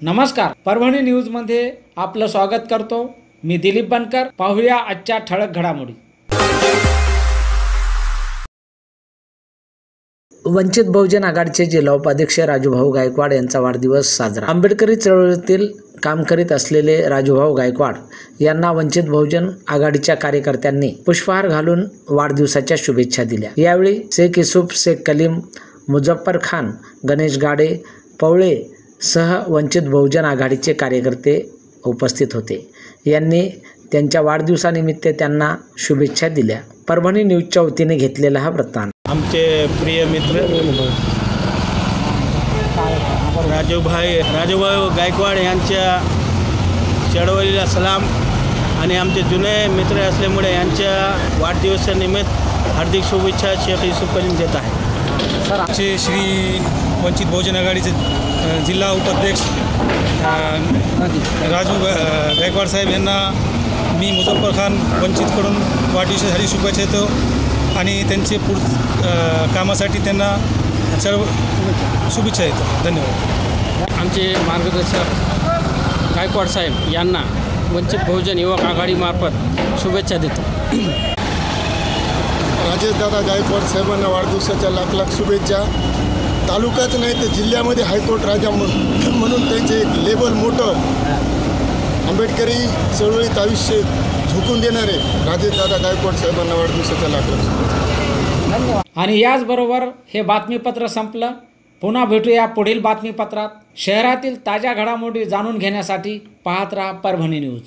नमस्कार, परभणी न्यूज मध्ये आपलं स्वागत करतो। मी दिलीप बनकर। पाहूया आजच्या ठळक घडामोडी। वंचित बहुजन आघाडीचे जिल्हा उपाध्यक्ष राजूभाऊ गायकवाड यांचा वाढदिवस साजरा। आंबेडकरी चळवळीतील काम करीत असलेले राजूभाऊ गायकवाड यांना वंचित बहुजन आघाडीच्या कार्यकर्त्यांनी पुष्पहार घालून वाढदिवसाच्या शुभेच्छा दिल्या। यावेळी शेख युसूफ, शेख कलीम, मुझफ्फर खान, गणेश गाडे, पवळे सह वंचित बहुजन आघाडीचे कार्यकर्ते उपस्थित होते। यांनी त्यांच्या वाढदिवसानिमित्त त्यांना शुभेच्छा दिल्या। परभणी न्यूजच्या वतीने घेतलेला हा वृत्तांत। आमचे प्रिय मित्र राजूभाऊ गायकवाड यांच्या चळवळीला सलाम आणि आमचे जुने मित्र असल्यामुळे यांच्या वाढदिवसानिमित्त हार्दिक शुभेच्छा शेख युसूफ कलीम देत आहे। सर, आमचे श्री वंचित बहुजन आघाडीचे जिल्हा उपाध्यक्ष राजू गायकवाड साहेब यांना मी मुझफ्फर खान वंचितकडून वाढदिवसासाठी शुभेच्छा देतो आणि त्यांचे कामासाठी त्यांना शुभेच्छा देतो। धन्यवाद। आमचे मार्गदर्शक गायकवाड साहेब यांना वंचित बहुजन युवक आघाडीमार्फत शुभेच्छा देतो। राजेशदादा गायकवाड साहेबांना वाढदिवसाच्या लाख लाख शुभेच्छा। तालुक्याच नाही तर जिल्ह्यामध्ये हायकोर्ट राजा म्हणून त्यांचे एक लेबल मोठं आंबेडकरी चळवळीत आयुष्य झोकून देणारे राजेशदादा गायकवाड साहेबांना वाढदिवसाच्या लाख लाख शुभेच्छा। आणि याचबरोबर हे बातमीपत्र संपलं। पुन्हा भेटूया पुढील बातमीपत्रात। शहरातील ताज्या घडामोडी जाणून घेण्यासाठी पाहत रहा परभणी न्यूज।